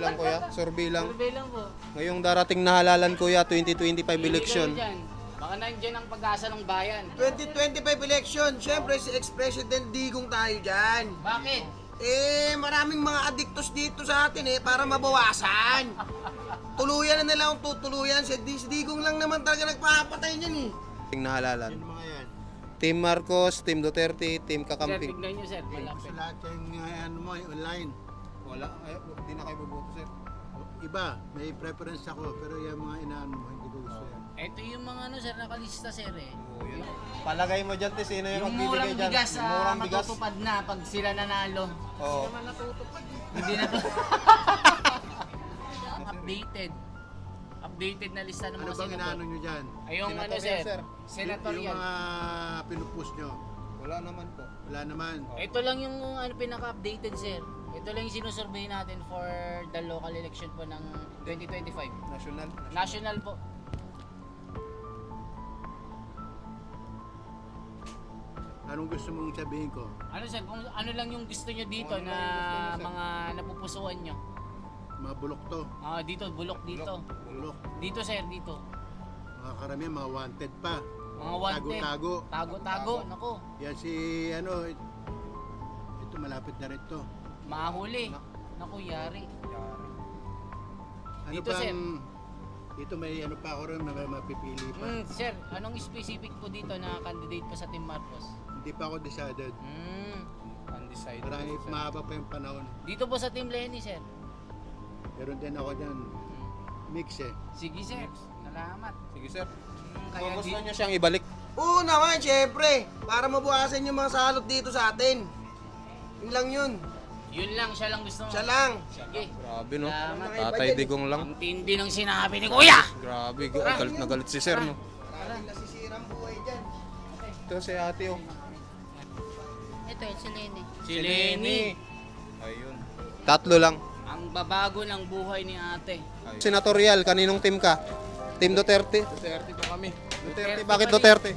lang kuya, survey lang. Survey lang po. Ngayong darating na halalan kuya, 2025 Pili election. kayo dyan. Baka nandyan ang pag-asa ng bayan. 2025 election, syempre si ex-president Digong tayo dyan. Bakit? Maraming mga adiktos dito sa atin para mabawasan. Tuluyan na nila ang tutuluyan. Si Digong lang naman talaga nagpapatay niyan Darating na halalan. Yung mga yan. Team Marcos, Team Duterte, Team Sir, Kakamping. tignan nyo sir. Malapit. Sa lahat yung ano mo, yung online. Wala, hindi na kayo boboto sir. Iba, may preference ako, pero yung mga inaano mo, hindi ko gusto yan. Ito yung mga ano sir, nakalista sir eh. Palagay mo dyan, te, sino yung Yung magbibigay murang dyan? bigas Yung murang bigas. matutupad na pag sila nanalo. Oo. Hindi na to. Updated. Updated na lista ng Ano mga bang senador. inaano nyo dyan? Ay, yung ano Senatorial, sir, sir. Yung senatorial. mga pinupush nyo, Wala naman po. wala naman. Ito lang yung ano pinaka-updated sir. Ito lang yung sinusurvey natin for the local election po ng 2025. National. National po. Anong gusto mong sabihin ko? Ano sir, kung ano lang yung gusto nyo dito Kung ano na lang yung gusto nyo, sir. mga napupusuan nyo. Mga bulok to, Ah, dito, bulok dito. bulok. Dito sir, dito. Mga karamihan, mga wanted pa. Mga wanted. Tago-tago. Tago-tago, nako. Yan si ano, ito malapit na rin to. Mahuli. Naku, yari. Ano Dito, sir. Dito may ano pa ako rin, may mapipili pa. Sir, anong specific po dito na candidate po sa Team Marcos? Hindi pa ako decided. Undecided. Marami, mahaba pa yung panahon. Dito po sa Team Lenny, sir. Meron din ako dyan, mix eh. Sige, sir. Salamat. Sige sir. Kaya Kung gusto di- nyo siyang ibalik. Oo naman, syempre. Para mabuhasan yung mga salot dito sa atin. Yun lang yun. Yun lang, siya lang gusto mo. Siya lang. Sige. Grabe no. Salamat. Tatay Digong lang. Ang tindi ng sinabi ni Kuya. Grabe, galit na galit si sir no. Maraming nasisirang buhay dyan. Ito si ate oh. Ito, si Lenny. Si Lenny. Ayun. Tatlo lang. Ang babago ng buhay ni ate. Senatorial, kaninong team ka? Team Duterte? Duterte pa kami. Duterte, bakit Duterte?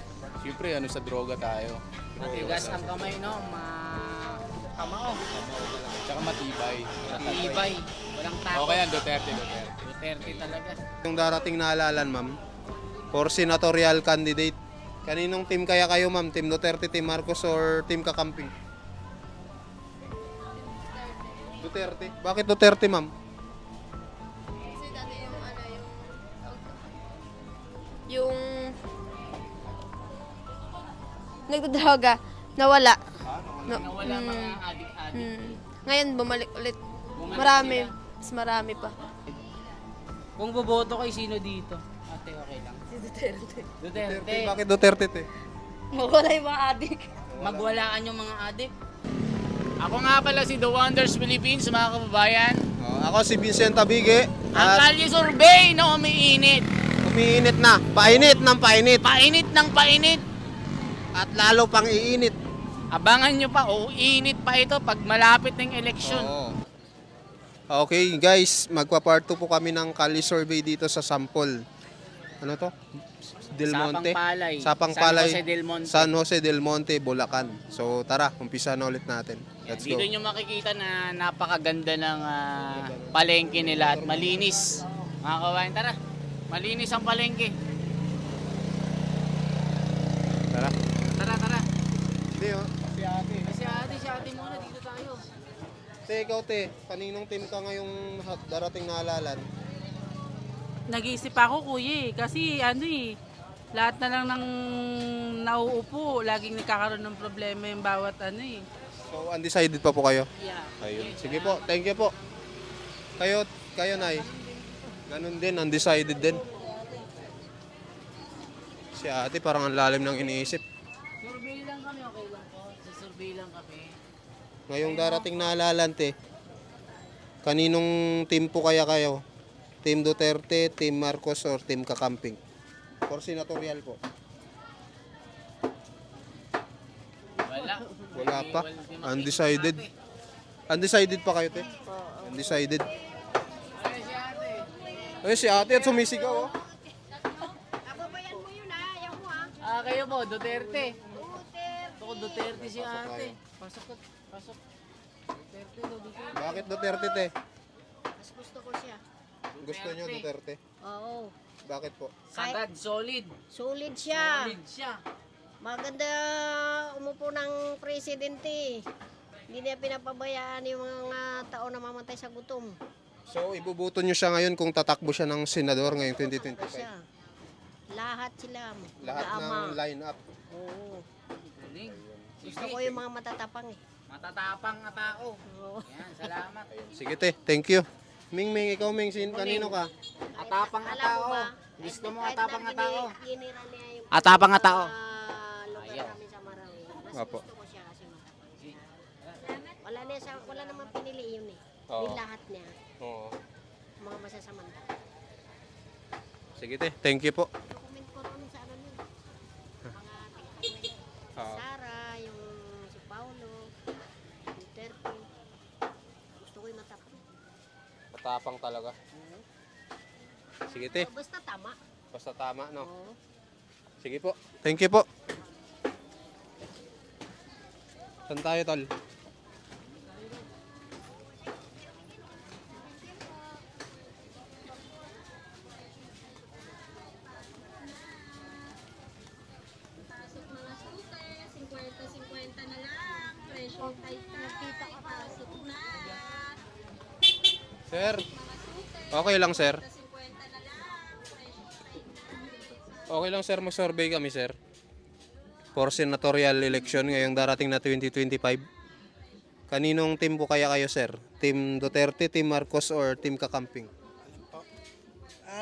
Siyempre, ano sa droga tayo. Matigas ang kamay, no? Kamao. Tsaka matibay. Matibay. Walang takot. Okay yan, Duterte. Duterte talaga. Yung darating na halalan ma'am, for senatorial candidate. Kaninong team kaya kayo ma'am? Team Duterte, Team Marcos, or Team Kakamping? Duterte. Bakit Duterte ma'am? Kasi dati yung nagdodroga, nawala. Nawala mga adik-adik. Ngayon, bumalik ulit. Bumalik Marami. sila. Mas marami pa. Kung boboto kay sino dito? Ate, okay lang. Si Duterte. Duterte. Bakit Duterte te? Mawala yung mga adik. Magwalaan yung mga adik. Ako nga pala si The Wonders Philippines, mga kababayan. Ako si Vincent Abige. Ang At Kalye Survey na umiinit. umiinit na. Painit ng painit. Painit ng painit. At lalo pang iinit. Abangan nyo pa, init pa ito pag malapit ng eleksyon. Oo. Okay guys, magpa-part 2 po kami ng Kali Survey dito sa Sampol. Ano to? Del Monte. Sapang-Palay. Sapang San Palay. Jose del Monte. San Jose del Monte, Bulacan. So tara, umpisa na ulit natin. Let's go. Dito nyo makikita na napakaganda ng palengke nila at malinis. Mga kabayan, tara. Malinis ang palengke. Tara. Tara. Hindi oh. Si ate muna, dito tayo. Te, ikaw te, kaninong team ka ngayong darating na halalan? Nag-iisip ako kuya kasi lahat na lang ng nauupo, laging nagkakaroon ng problema yung bawat So undecided pa po kayo? Yeah. Ayun. Sige po, thank you po. Kayo Nay. Ganun din, undecided din. Si ate parang ang lalim ng iniisip. Survey lang kami, okay lang po. Sa survey lang kami. Ngayong darating na halalan te, kaninong team po kaya kayo? Team Duterte, Team Marcos, or Team Kakamping? For senatorial po. Wala pa. Undecided. Undecided pa kayo te? Undecided. Ay, si ate at sumisigaw oh. Kayo po, Duterte. Ako, Duterte si ate. Pasok. Duterte daw, Duterte. Bakit Duterte te? Mas gusto ko Gusto nyo Duterte? Oo. Bakit po? Sagad, solid. Solid siya. Solid siya. Maganda umupo ng presidente. Hindi niya pinapabayaan yung mga tao na mamatay sa gutom. So, ibubuto nyo siya ngayon kung tatakbo siya ng senador ngayong 2025. Siya. Lahat sila. Lahat mag-aama. ng line-up. Oo. Galing. Gusto ko yung mga matatapang eh. Matatapang na tao. Oo. Yan, salamat. Sige te, thank you. Ming, ikaw Ming, kanino ka? Atapang na Alam mo tao. ba, Gusto mo kahit atapang na tao. ginira niya yung Atapang na tao. lugar Ayaw. namin sa Marawi. Mas Apo. gusto ko siya kasi matapang. Wala namang pinili yun eh. Oo. Yung lahat niya, Oo. mga masasamanta. Sige te, thank you po. Document ko rin sa ano nun. Mga tingin Oo. Sara, yung si Paulo, Duterte. Gusto ko yung matapang. Matapang talaga. Sige te, Basta tama. basta tama no. Oo. Sige po. Thank you po. Saan tayo tol? Mga sute, 50-50 na lang. Presyo tight na. Pasok na. Sir, okay lang sir. 50 na lang. Presyo tight na. Okay lang sir, mag-survey kami sir. For senatorial election ngayong darating na 2025. Kaninong team po kaya kayo sir? Team Duterte, Team Marcos, or Team Kakamping?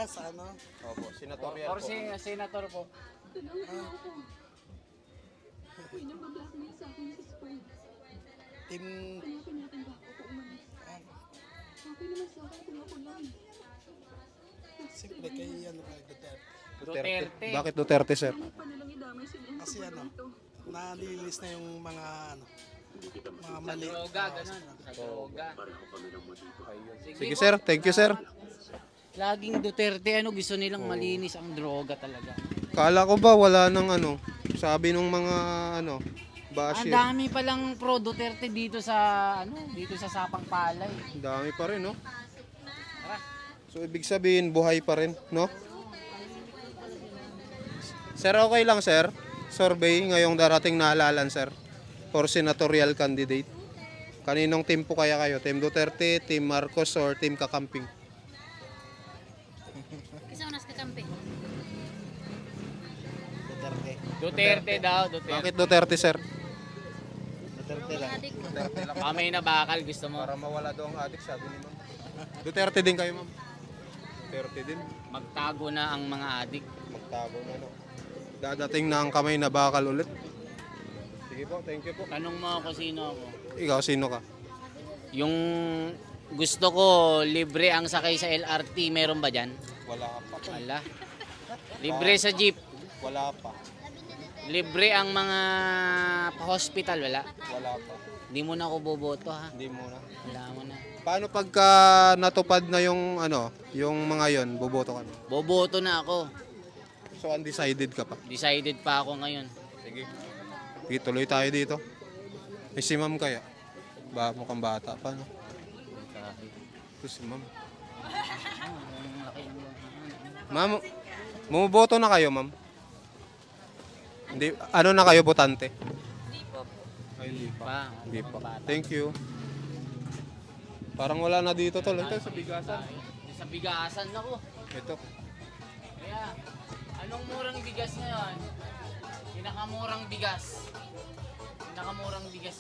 Sa ano? Opo, senatorial Or po. si senator po. Team... Siyempre kay ano kay Duterte. Duterte. Bakit Duterte sir? Kasi ano, nalilis na yung mga ano, mga mali. Droga, ganun. Sa droga. Sige sir, thank you sir. Laging Duterte, gusto nilang malinis ang droga talaga. Kala ko ba wala nang ano, sabi nung mga ano, Ang basher. dami palang pro Duterte dito sa dito sa Sapang Palay. Dami pa rin, no? Tara. So, ibig sabihin, buhay pa rin, no? Sir, okay lang, sir. Survey ngayong darating na halalan, sir. For senatorial candidate. Kaninong team po kaya kayo? Team Duterte, Team Marcos, or Team Kakamping? Isa unas kakampi. Duterte daw, Duterte. Bakit Duterte, sir? Kami na bakal, gusto mo. Para mawala daw ang adik, sabi ni ma'am. Duterte din kayo, ma'am. Duterte din. Magtago na ang mga adik. Magtago na, no? Dadating na ang kamay na bakal ulit. Sige po, thank you po. Tanong mo ako sino ako. Ikaw, sino ka? Yung gusto ko libre ang sakay sa LRT, meron ba dyan? Wala pa. Wala. Libre sa jeep. Wala pa. Libre ang mga hospital, wala. Wala pa. Hindi mo na ako boboto ha. Hindi muna. Wala mo na. Paano pagka natupad na yung ano, yung mga yon, boboto ka na? Boboto na ako. So undecided ka pa. Decided pa ako ngayon. Sige. Sige, tuloy tayo dito. Eh si ma'am kaya? Mukhang bata pa, no? Ito si ma'am. Ma'am, bumuboto na kayo, ma'am? Hindi, ano na kayo, botante? Hindi po. Ay, hindi pa. Hindi pa. Thank you. Parang wala na dito tol. Ito sa bigasan. Sa bigasan ako. Ito. Kaya, anong murang bigas ngayon? Pinakamurang bigas. Pinakamurang bigas.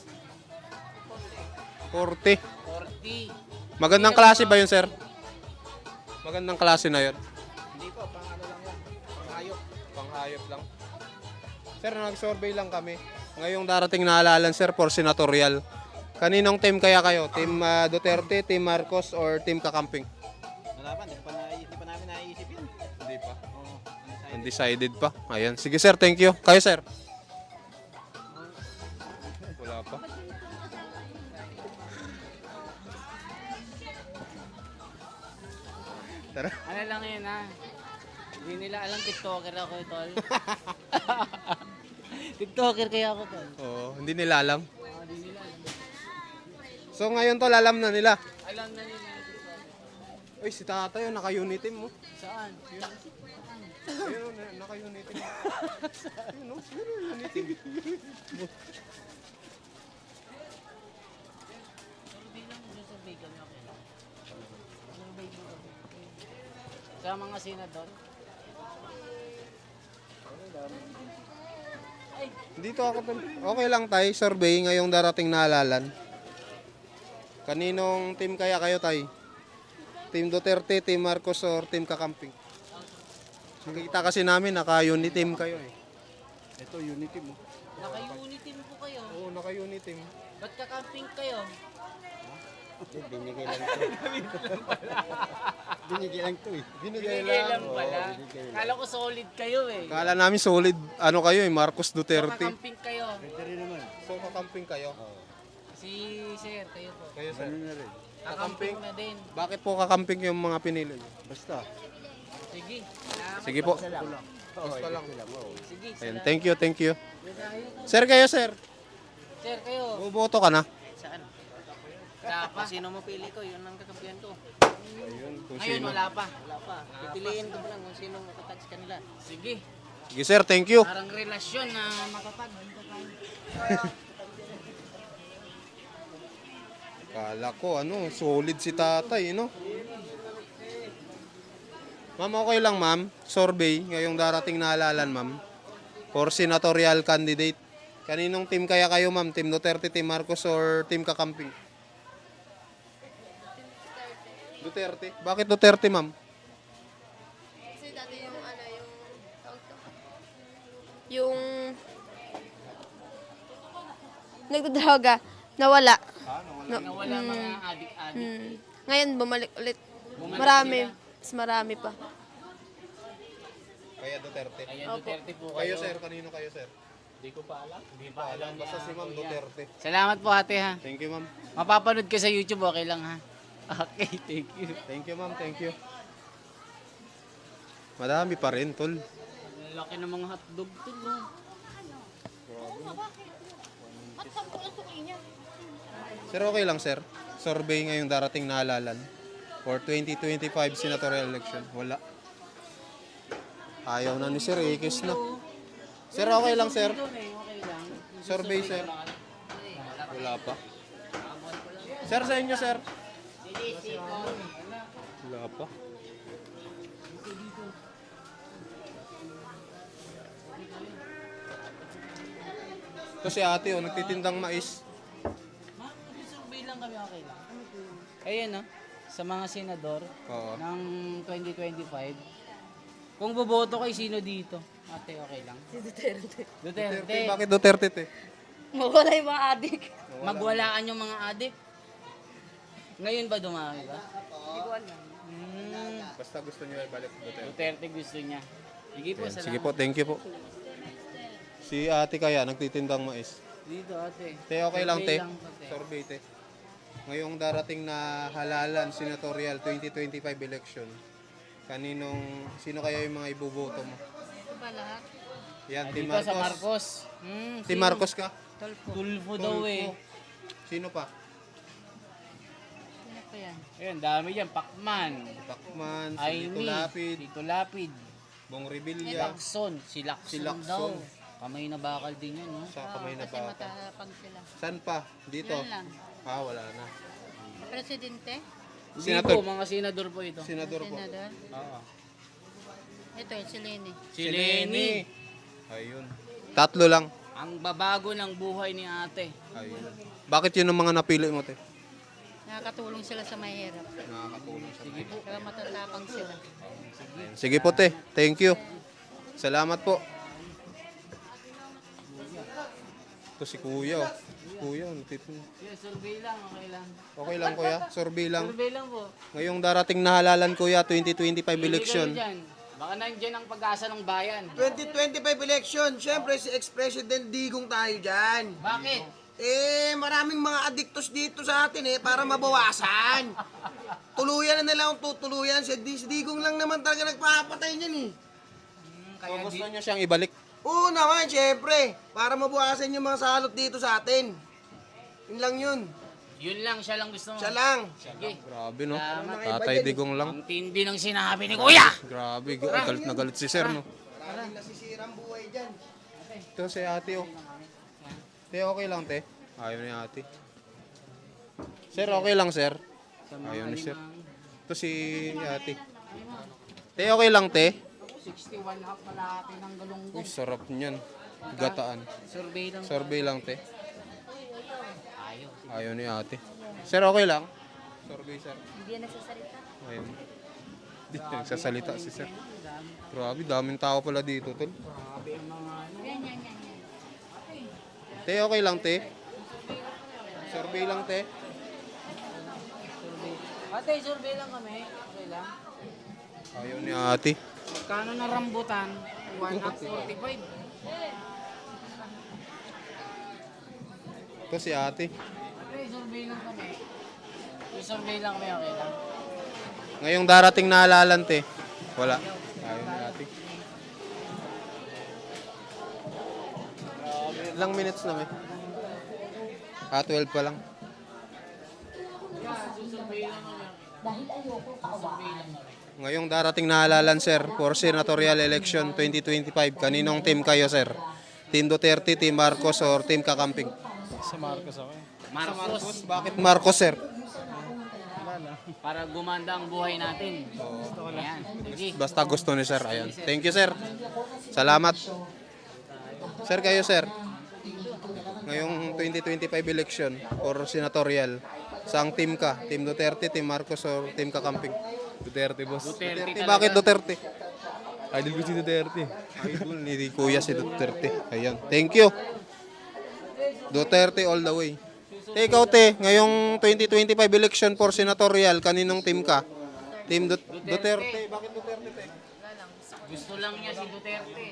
40. 40. Magandang klase ba yun, sir? Magandang klase na yun. Hindi po, pang ano lang yan. Pangayok. Panghayop lang. Sir, nag-survey lang kami. Ngayong darating na halalan, sir, for senatorial. Kaninong team kaya kayo? Team Duterte, Team Marcos, or Team Kakamping? Wala pa, hindi pa namin naiisip yun. Hindi pa. Undecided pa. Ayan. Sige, sir. Thank you. Kayo, sir? Wala pa. Tara. Ano lang yun ha? Hindi nila alam TikToker ako tol. TikToker kaya ako tol. Oo, hindi nila alam. Hindi nila alam. So, ngayon tol, alam na nila. Alam na nila. Ay, si tatay, naka-unitim mo. Saan? Ayun, naka-unitim. Ayun, unitim. Sa mga senador. Dito ako. Okay lang tay, survey ngayong darating na halalan. Kaninong team kaya kayo tay? Team Duterte, Team Marcos, or Team Kakamping? Nakita kasi namin, naka-unitim kayo eh. Ito, unitim mo. Naka-unitim po kayo. Oo, naka-unitim. Ba't kakamping kayo? Binigay lang to. Binigay lang to eh. Binigay Bigay lang. lang pala. Kala ko solid kayo eh. Kala namin solid, ano kayo eh, Marcos Duterte. Kakamping kayo. So, kakamping kayo? Si Sir, kayo po. Kayo, sir? Kakamping na din. Bakit po kakamping yung mga pinili niyo? Basta. Sige. Sige po. Basta lang. Sige. Ayun, thank you, thank you. Sir, kayo, sir. Sir, kayo. Buboto ka na? Saan? Wala pa. Sino mo pili ko? Yun ang kakampihan ko. Ayun, kung Ngayon, sino. wala pa. Wala pa. Pipiliin ko pa lang kung sino makatag sa kanila. Sige. Sige, sir, thank you. Parang relasyon na matatag. Kala ko, ano, solid si tatay, no? Ma'am, okay lang, ma'am. Survey, ngayong darating na halalan, ma'am. For senatorial candidate. Kaninong team kaya kayo, ma'am? Team Duterte, Team Marcos, or Team Kakamping? Duterte. Bakit Duterte, ma'am? Kasi dati yung ano, yung... tawag to? Yung... nagdodroga, nawala. Nawala mga adik-adik. Ngayon, bumalik ulit. Bumalik Marami. sila. Mas marami pa. Kaya Duterte. Ayan, Duterte po Kayo, sir. Kanino kayo, sir? Hindi ko pa alam. Hindi Pa alam. Basta si ma'am Duterte. Salamat po ate ha. Thank you, ma'am. Mapapanood ka sa YouTube, okay lang ha. Okay, thank you. Thank you, ma'am. Thank you. Madami pa rin, tol. Laki ng mga hotdog to, no? Sir, okay lang, sir. Survey ngayong darating na halalan for 2025 senatorial election. Wala. Ayaw na ni Sir, ikis na. Sir, okay lang, sir. Okay lang. Survey, sir. Wala pa. Sir, sa inyo, sir. Wala pa. Ito si ate, oh, nagtitindang mais. Survey lang kami, okay lang. Ayan, no? Sa mga senador Oo. ng 2025, kung boboto kay sino dito? Ate, okay lang. Si Duterte. Duterte. Bakit Duterte, te? Mawala yung mga adik. Magwalaan yung mga adik. Ngayon ba dumami ba? Hindi ko alam. Basta gusto niyo ibalik Duterte. Duterte gusto niya. Sige po, salamat. Sige po, thank you po. Si ate kaya, nagtitindang mais. Dito, ate. Te, okay lang, te. Survey lang po, te. Survey, te. Ngayong darating na halalan, senatorial 2025 election, sino kaya yung mga iboboto mo? Ito ba lahat? Yan, Team Dito sa Marcos. Marcos. Team Marcos ka? Tulfo daw eh. Sino pa? Ano pa yan? Ayun, dami yan. Pacman. Pacman, si Aimee. Lito Lapid, Tito Lapid. Bong Revilla, Lacson. Si Lacson, Si Lacson. daw. Kamay na bakal din yan, no? sa kamay na Kasi bata. matapag sila. Saan pa? Dito? Yan lang. Wala na. Presidente? Hindi Senator. po, mga senador po ito. Senador po. Senador? Oo. Ito, si Lenny. Si Lenny. Ayun. Tatlo lang. Ang babago ng buhay ni ate. Ayun. Bakit yun ang mga napili mo, te? Nakakatulong sila sa mahirap. Nakakatulong sa Kaya matatapang sila. Sige po, te. Thank you. Salamat po. Ito si Kuya. Oh. Kuya, nagtitin. Yeah, survey lang, okay lang. Okay lang, Kuya. Survey lang. Survey lang po. Ngayong darating na halalan, Kuya, 2025 election. Pili kayo dyan. Baka nandiyan ang pag-asa ng bayan. 2025 election, syempre si ex-president Digong tayo dyan. Bakit? Maraming mga adiktos dito sa atin para mabawasan. Tuluyan na nila ang tutuluyan. Si Digong lang naman talaga nagpapatay niyan eh. So, gusto niya siyang ibalik. Oo naman, syempre. Para mabawasan yung mga salot dito sa atin. Yun lang yun. Yun lang, siya lang gusto mo. Siya lang. Sige. Grabe, no? Salamat. Tatay Digong lang. Ang tindi ng sinabi ni Kuya. Grabe, galit na galit si sir, no? Maraming nasisirang buhay dyan. Ito si ate, oh. Te, okay lang, te. Ayaw ni ate. Sir, okay lang, sir. Ayaw ni sir. Ito si ate. Te, okay lang, te. 61 half malaki ng galunggong. Uy, sarap niyan. Gataan. Survey lang. Survey lang, te. Ayaw. Ayaw ni ate. Sir, okay lang? Survey, sir. Hindi yan nagsasalita. Ayaw. Hindi nagsasalita si sir. Grabe, daming tao pala dito, tol. Te, okay lang, te. Survey lang, te. Ate, survey lang kami. Okay lang. Ayaw ni ate. Magkano na rambutan? 145. Ito si ate. Ate, survey lang kami. Survey lang kami, okay lang. Ngayong darating na alalante. Wala. Ayaw ni ate. Ilang minutes na may? 12 pa lang. Ngayong darating na halalan, sir, for senatorial election 2025. Kaninong team kayo, sir? Team Duterte, Team Marcos, or Team Kakamping? Sa Marcos ako. Marcos, Bakit Marcos, sir? para gumanda ang buhay natin. Ayan, sige. Basta gusto ni sir. Ayan. Thank you, sir. Salamat. Sir, kayo, sir. Ngayong 2025 election for senatorial, saang team ka? Team Duterte, Team Marcos, or Team Kakamping? Duterte, boss. Duterte. Bakit Duterte? Idol ko si Duterte. Idol ni Kuya si Duterte. Ayan. Thank you. Duterte all the way. Te, ikaw, te, ngayong 2025 election for senatorial, kaninong team ka? Team Duterte. Bakit Duterte, te? Gusto lang niya si Duterte.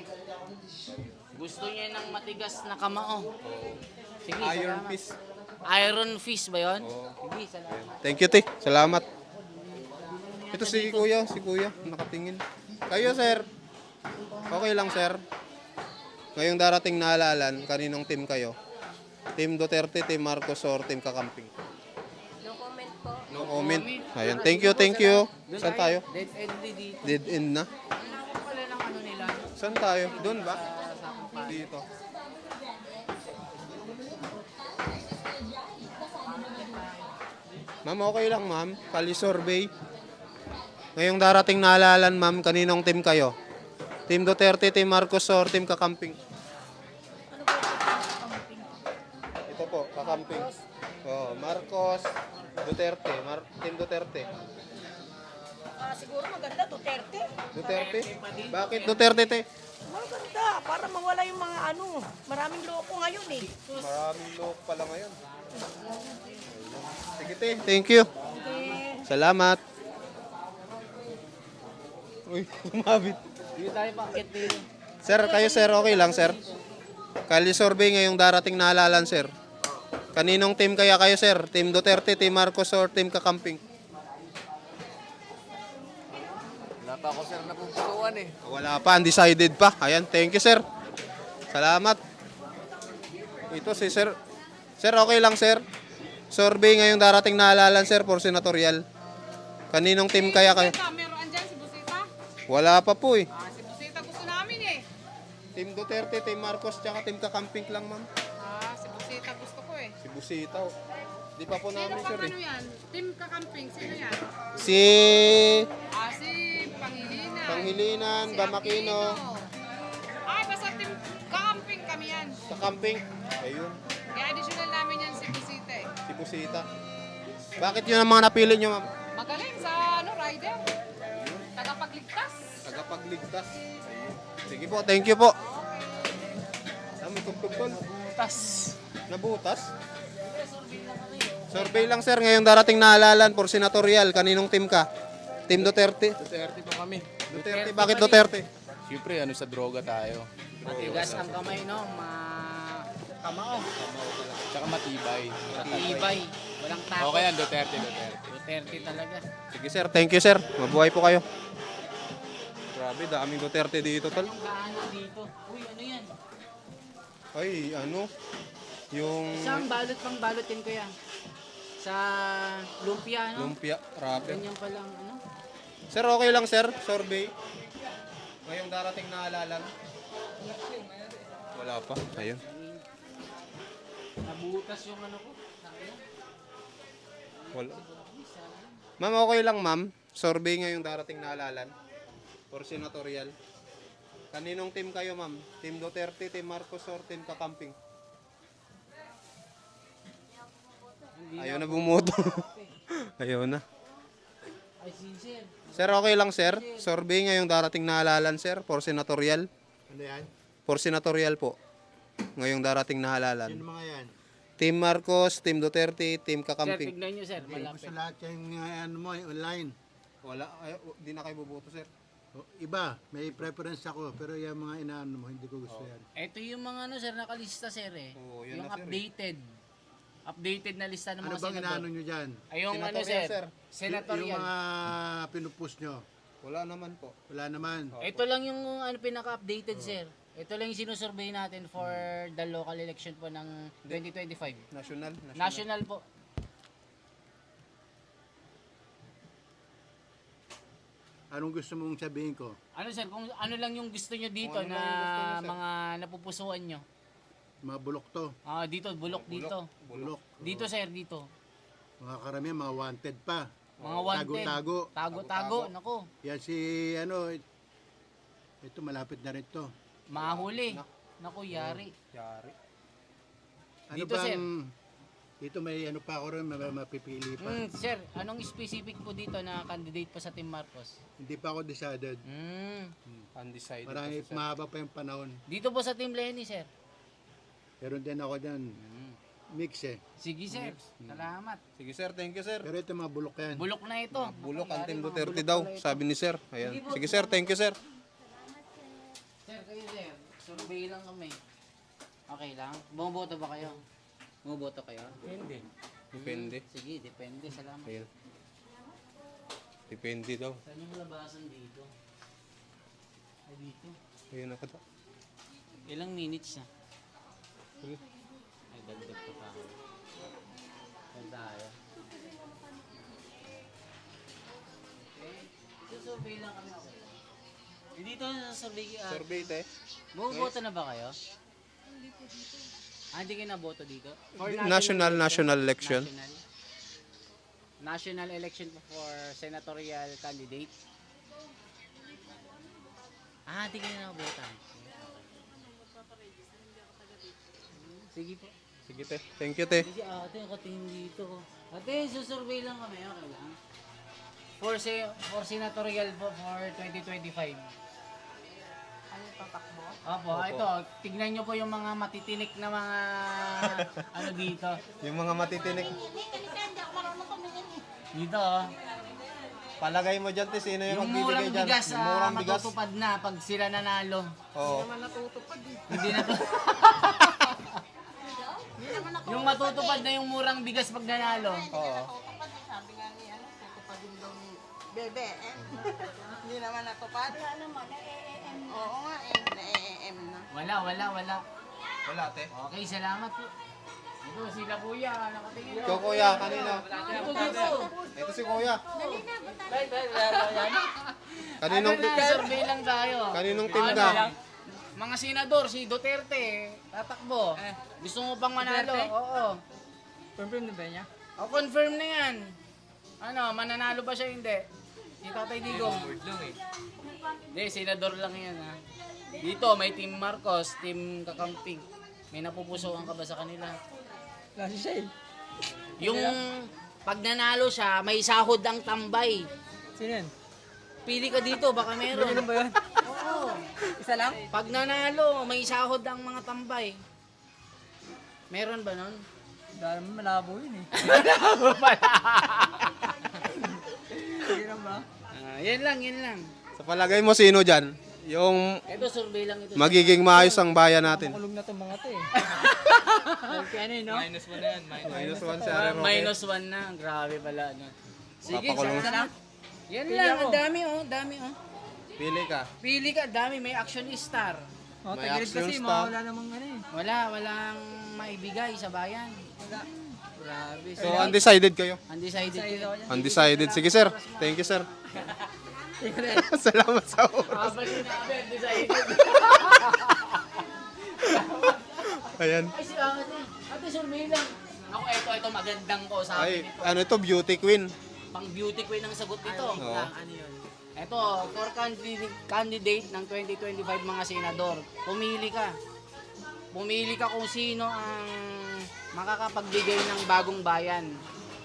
Gusto niya ng matigas na kamao. Sige, Iron salamat. Fist. Iron Fist ba yun? Sige, salamat. Thank you, te. Salamat. Ito si Kuya, nakatingin. Kayo, sir. Okay lang, sir. Ngayong darating na halalan, kaninong team kayo? Team Duterte, Team Marcos, or Team Kakamping? No comment po. No comment. Ayan, thank you, thank you. Saan tayo? Dead end dito. Dead end na. Ano pala ng ano nila? Saan tayo? Doon ba? Dito. Ma'am, okay lang, ma'am. Kali survey. Ngayong darating na halalan, ma'am, kaninong team kayo? Team Duterte, Team Marcos, or Team Kakamping? Ito po, Kakamping. Oh, Marcos, Duterte, Team Duterte. Siguro maganda Duterte. Duterte? Bakit Duterte, te? Maganda para mawala yung mga ano. Maraming loko ngayon eh. Maraming loob pala ngayon. Sige, te. Thank you. Salamat. Uy, kumabit. Dito tayo pakit dito. Sir, kayo, sir, okay lang, sir? Kali survey ngayong darating na halalan, sir. Kaninong team kaya kayo, sir? Team Duterte, Team Marcos, or Team Kakamping? Wala pa ako, sir, napupusuan eh. Wala pa, undecided pa. Ayan, thank you, sir. Salamat. Ito si sir. Sir, okay lang, sir? Survey ngayong darating na halalan, sir, for senatorial. Kaninong team kaya kayo? Meron andyan si Busita. Wala pa po eh. Si Busita gusto namin eh. Team Duterte, Team Marcos, tsaka Team Kakamping lang, ma'am. Si Busita gusto ko eh. Si Busita. Di pa po namin, sir eh. yan? Team Kakamping, sino yan? Si Si Pangilinan. Panghilinan, Bamakino, Basta Team Kakamping kami yan. Kakamping. Ayun, Kaya additional namin yan si Busita eh. si Busita. Bakit yun ang mga napili nyo, ma'am? Magaling sa rider. Tagapagligtas. Tagapagligtas. Sige po, thank you po. May tugtog. Tas. Nabutas? Survey lang, sir. Ngayong darating na halalan for senatorial. Kaninong team ka? Team Duterte? Duterte pa kami. Duterte. Bakit Duterte? Siyempre, sa droga tayo. Matigas ang kamay, no? Kamao. Tsaka matibay. Matibay. Walang takot. Okay yan, Duterte. Duterte talaga. Sige, sir. Thank you, sir. Mabuhay po kayo. Grabe, daming Duterte dito, tol. Ang gaano dito. Uy, ano yan? Ay, ano? Yung... Isang balot pang balutin ko yan. Sa lumpia, no? Lumpia, rapper. Ganyan palang, ano? Sir, okay lang sir, survey. Ngayong darating na halalan. Wala pa, ayun. Nabutas yung ano ko. Wala. Ma'am, okay lang ma'am. Survey ngayong darating na halalan. For senatorial. Kaninong team kayo ma'am? Team Duterte, Team Marcos, or Team Kakamping? Ayaw na bumoto. Ayaw na. Ay, sincere. Sir, okay lang sir. Survey ngayong darating na halalan sir. For senatorial. Ano yan? For senatorial po. Ngayong darating na halalan. Sino mga yan? Team Marcos, Team Duterte, Team Sir, Kakamping. tignan nyo, sir. Malapit. lahat yung ano mo, online. Wala, ay, di na kayo buboto sir. Iba, may preference ako, pero yung mga inaano mo, hindi ko gusto yan. Ito yung mga ano, sir, nakalista, sir, eh. Oo, yan Yung na, sir, eh. updated. Updated na lista ng Ano mga bang inaano senador. nyo dyan? Ay, yung ano, Senatorial, sir. sir. Yung Senatorial. mga pinupost nyo, Wala naman po. wala naman. Ito lang yung ano, pinaka-updated, sir. Ito lang yung sinusurvey natin for the local election po ng 2025. National. National po. Anong gusto mong sabihin ko? Ano, sir, kung ano lang yung gusto nyo dito Kung ano na lang yung gusto nyo, sir. mga napupusuan nyo. Mga bulok to. Ah, dito, bulok dito. Bulok. Dito, sir, dito. Mga karamihan, mga wanted pa. Mga wanted. Tago-tago. Tago-tago. Nako, Yan si, ano, ito malapit na rin to. mahuli. Naku, yari. Yari. Ano Dito, sir. Dito may ano pa ako rin, mapipili pa. Sir, anong specific po dito na candidate po sa Team Marcos? Hindi pa ako decided. Undecided. Marami, kasi, sir. mahaba pa yung panahon. Dito po sa Team Lenny, sir. Pero din ako dyan, mix eh. Sige, sir. Salamat. Sige sir, thank you sir. Pero ito mga bulok yan. Bulok na ito. Bulok ang Yari, Team mga Duterte bulok daw, pala ito. sabi ni sir. Ayan. Sige sir, thank you sir. Sir, kayo, sir. Survey lang kami. Okay lang? Bumoboto ba kayo? Bumoboto kayo? Hindi. Depende. Sige, depende. Salamat. Ayan. Depende daw. Saan yung labasan dito? Ay, dito. Ayun ako daw. Ilang minutes na? Sige. Ay, dagdag pa pa ako. Saan tayo? Okay. Susurvey lang kami. Okay. Dito sa survey. Survey te. Bumoboto na ba kayo? Hindi po dito. Hindi kayo naboto dito? For National election. National election for senatorial candidate. Hindi kayo naboto. Sige po. Sige te. Thank you te. Sige, ate, nakatingin dito. Ate, susurvey lang kami. Okay lang. For senatorial po for 2025. Ano tatakbo? Opo, ito, tignan nyo po yung mga matitinik na mga ano dito. Yung mga matitinik. Dito, oh. Palagay mo dyan te, sino yung Yung magbibigay murang dyan? bigas, Yung murang bigas. matutupad na pag sila nanalo. Oo. Hindi na to. Yung matutupad na yung murang bigas pag nanalo. Oo. Sabi nga niya, tutupad din daw ni Bebe. Hindi naman natupad. Wala naman, na-EM na. Oo nga, na-EM na. Wala. Wala te. Okay, salamat po. Ito, sila kuya, nakatingin. Ikaw kuya, kanina. Ito, dito. Ito si kuya. Ano Kaninong, na, survey lang tayo. kaninong team Ano ka? lang? Mga senador, si Duterte, tatakbo. Gusto mo pang manalo? Oo. Confirm na ba niya? O, confirm na yan. Ano, mananalo ba siya hindi? Si Tatay Digong. Hindi, senador lang yan ha. Dito, may Team Marcos, Team Kakamping. May napupusuan ka ba sa kanila? Kasi siya eh. Yung pag nanalo siya, may sahod ang tambay. Sino yan? Pili ka dito, baka meron. Ganun ba yun? Oo. Isa lang? Pag nanalo, may sahod ang mga tambay. Meron ba nun? Dahil naman malabo yun eh. Malabo pala. Sige na ba? Yan lang. Sa palagay mo sino dyan? Yung Ito, survey lang ito. magiging maayos ang bayan natin. Makulog na itong mga to eh. Okay, ano yun, no? Minus mo na yan. -1 si Are Roque. -1 na. Grabe pala. No? Sige, Papakulong. isa lang. Yan Pili lang. ako. Ang dami oh. Pili ka. Pili ka. Dami. May action star. Oh, May tagilid action kasi, star. mawala namang ano eh. Walang maibigay sa bayan. Wala. Grabe. So, undecided kayo? Undecided kayo. Undecided. Sige, sir. Thank you, sir. Salamat sa oras. Kapag sinabi, undecided. Ayan. Ay, si ate, survey lang. Ako, ito magandang ko sa Ay, akin ito. ano ito? Beauty queen. Pang beauty queen ang sagot nito. Oo. Ano yun? Ito, for candidate ng 2025 mga senador, pumili ka. Pumili ka kung sino ang makakapagbigay ng bagong bayan.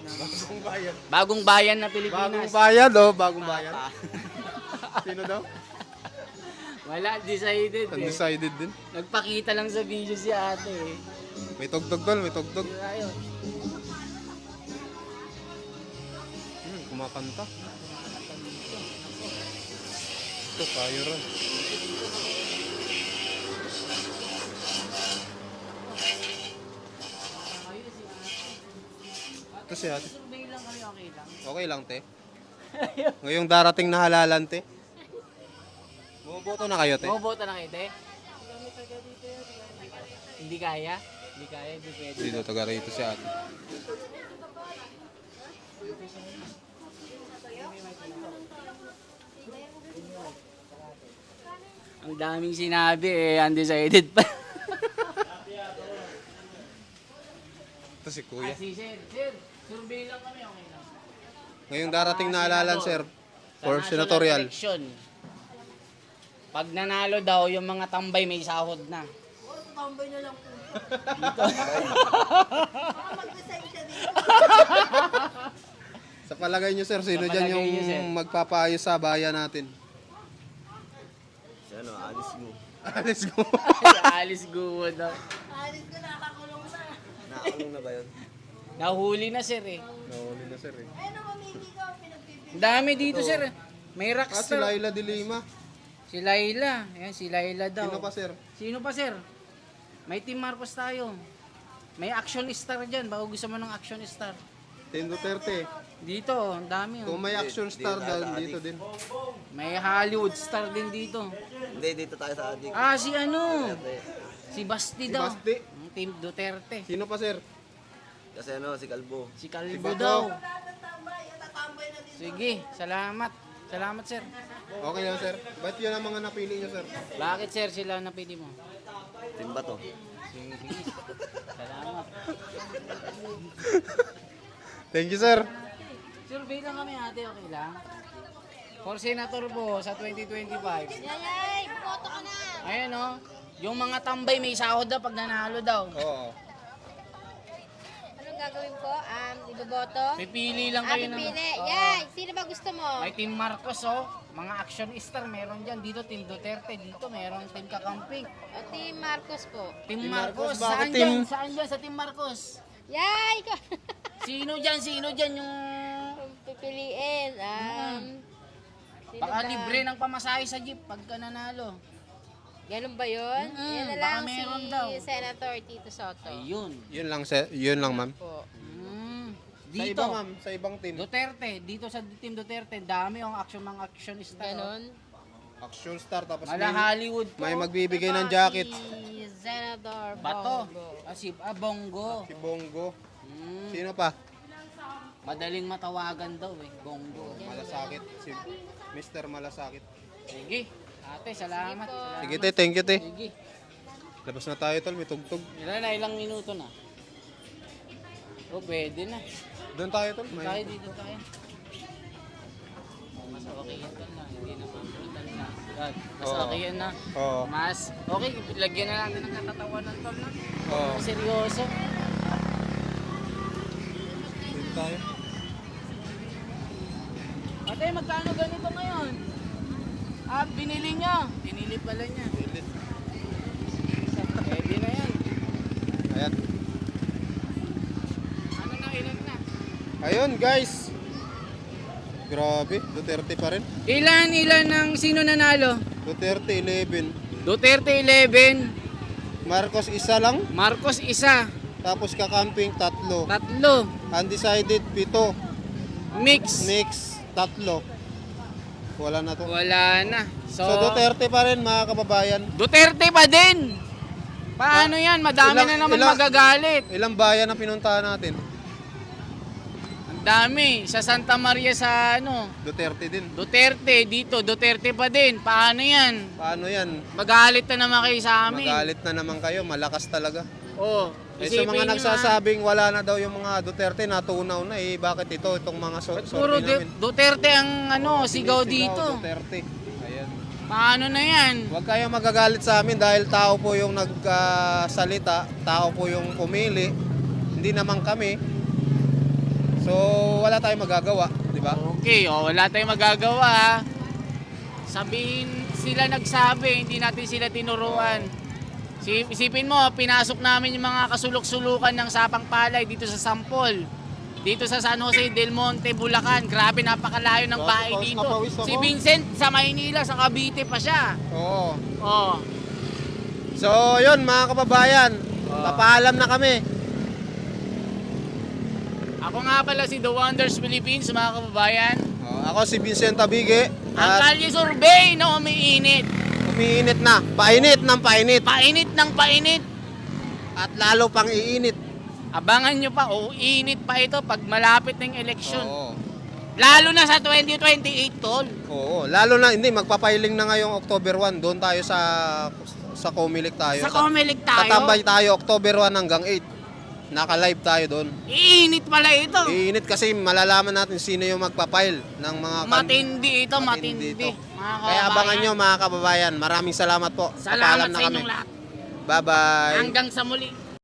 Bagong bayan. Bagong bayan na Pilipinas. Bagong bayan, oh. Bagong bayan. Sino daw? Wala, decided eh. Undecided din. Nagpakita lang sa video si ate eh. May tugtog tol, may tugtog. Ayun. Kumakanta. Ito, tayo ron. Ito si ate. Survey lang kami, okay lang. Okay lang, te. Ngayong darating na halalan, te. Bumoboto na kayo, te. Boboto na kayo, te? Hindi kaya? Hindi kaya, hindi pwede. Dito, taga rito si ate. Ang daming sinabi eh, undecided pa. Ito si kuya. Si sir, survey lang kami, okay lang. Ngayong darating na halalan, sir. Sa For national senatorial. election, pag nanalo daw, yung mga tambay may sahod na. Tambay na lang po. Mag-decide siya dito. Sa palagay nyo, sir, sino Sa dyan palagay yung nyo, sir. magpapaayos sa bayan natin? Ano, alis mo. Let's go. Alice Guo daw. Alis ko, nakakulong na. Nakakulong na ba yun? Nahuli na sir eh. Nahuli na, sir. Eh. Ano, mamili ka, pinagpipili. Ang dami dito sir. May Si rockstar. Laila de Lima. Si Laila. Ayan, si Laila daw. Sino pa, sir? Sino pa sir? May Team Marcos tayo. May action star dyan. Baka gusto mo ng action star. Ten Duterte. Dito, ang dami. Kung Oh. may action star doon, dito din. May Hollywood star din dito. Hindi, dito tayo sa adik. Ah, si ano? Si Basti Si daw. Basti. Ang Team Duterte. Sino pa, sir? Kasi ano, si Kalbo. Si Calvo Bato. daw. Tatambay na dito. Sige, salamat. Salamat sir. Okay lang, sir. Ba't yun ang mga napili nyo, sir? Bakit sir sila napili mo? Timba to. Sige, sige. Salamat. Thank you, sir. Survey lang kami ate, okay lang? For senator po sa 2025. Yayay, boto ka na. Ayan o. Yung mga tambay may sahod daw pag nanalo daw. Oo. Anong gagawin ko? Iboboto? Pipili lang kayo ng... Pipili. Oo. Yay, sino ba gusto mo? May Team Marcos oh. Mga action star meron dyan. Dito Team Duterte. Dito meron Team Kakamping. O, Team Marcos po. Team Team Marcos. Marcos, bakit Saan team? dyan? Saan dyan sa Team Marcos? Yay! Sino dyan? Sino dyan yung... Kung pipiliin, sino Baka ba? libre ng pamasahe sa jeep pagka nanalo. Ganun ba yun? Mm-mm, Yan na baka lang meron si daw. Senator Tito Soto. Ayun. Yun lang, sir. Yun lang, ma'am. Po. Sa Dito. iba, ma'am. Sa ibang team. Duterte. Dito sa Team Duterte. Dami ang mga action star. Ganon. Action star. Tapos Mala may, Hollywood po. may magbibigay ng Ito, jacket. Si Senator Bato. Bongo. Bongo. Si Bongo. Mm, Sino pa? madaling matawagan daw eh. Bongo. Malasakit. Si Mr. Malasakit. Sige. Ate, salamat. salamat. Sige, te. Thank you, te. Sige. Labas na tayo, tol. May tugtog. Ilang minuto na? Oh, pwede na. Doon tayo, tol. Tayo May... dito tayo. Mas okay yan na. Hindi na mamulitan na. Mas Oo. okay yan na. Oo. Mas okay. Lagyan na natin ng katatawa ng tol na. Oo. Seryoso. Dito tayo. Ate, magkano ganito ngayon? Ah, binili niya. Binili pala niya. Delete. Pwede na yan. Ayan. Ano na, ilan na? Ayun, guys. Grabe. Duterte pa rin. Ilan ng sino nanalo? Duterte 11. Duterte 11, Marcos isa lang. Marcos isa, Tapos kakamping 3. 3, Undecided 7. mix. Mix 3. Wala na to. Wala na. So Duterte pa rin, mga kababayan. Duterte pa din. Paano yan? Madami Ilang- na naman ilang- magagalit. Ilang bayan na pinuntahan natin? Dami. Sa Santa Maria sa Duterte din. Duterte. Dito, Duterte pa din. Paano yan? Paano yan? Magalit na naman kayo sa amin. Magalit na naman kayo, malakas talaga. Oh, Eh, sa mga nagsasabing wala na daw yung mga Duterte, natunaw na eh. Bakit itong mga puro namin? Duterte ang sigaw dito. Duterte. Ayan. Paano na yan? Huwag kayong magagalit sa amin dahil tao po yung nagsalita, tao po yung pumili, hindi naman kami. So, wala tayong magagawa, di ba? Okay, wala tayong magagawa. Sabihin sila nagsabi, hindi natin sila tinuruan. Isipin mo, pinasok namin yung mga kasulok-sulukan ng Sapang Palay dito sa Sampol. Dito sa San Jose del Monte, Bulacan. Grabe, napakalayo ng bahay Pawis dito. na pawis ako. Si Vincent sa Maynila, sa Cavite pa siya. Oo. Oh. So, yun mga kababayan, papaalam na kami. Ako nga pala si The Wonders Philippines, mga kababayan. Ako si Vincent Tabige. Ang At Kalye Survey na umiinit. umiinit na. Painit ng painit. Painit ng painit. At lalo pang iinit. Abangan nyo pa, init pa ito pag malapit ng eleksyon. Oo. Lalo na sa 2028, tol. Oo. Lalo na, hindi, magpapiling na ngayong October 1. Doon tayo sa Comelec tayo. Sa Comelec tayo. Tatambay tayo October 1 hanggang 8. Naka-live tayo doon. Iinit pala ito. Iinit kasi malalaman natin sino yung magpapile ng mga Matindi ito, matindi. ito. Mga Kaya abangan kababayan. nyo mga kababayan. Maraming salamat po. Salamat Papaalam na sa kami. inyong lahat. Bye-bye. Hanggang sa muli.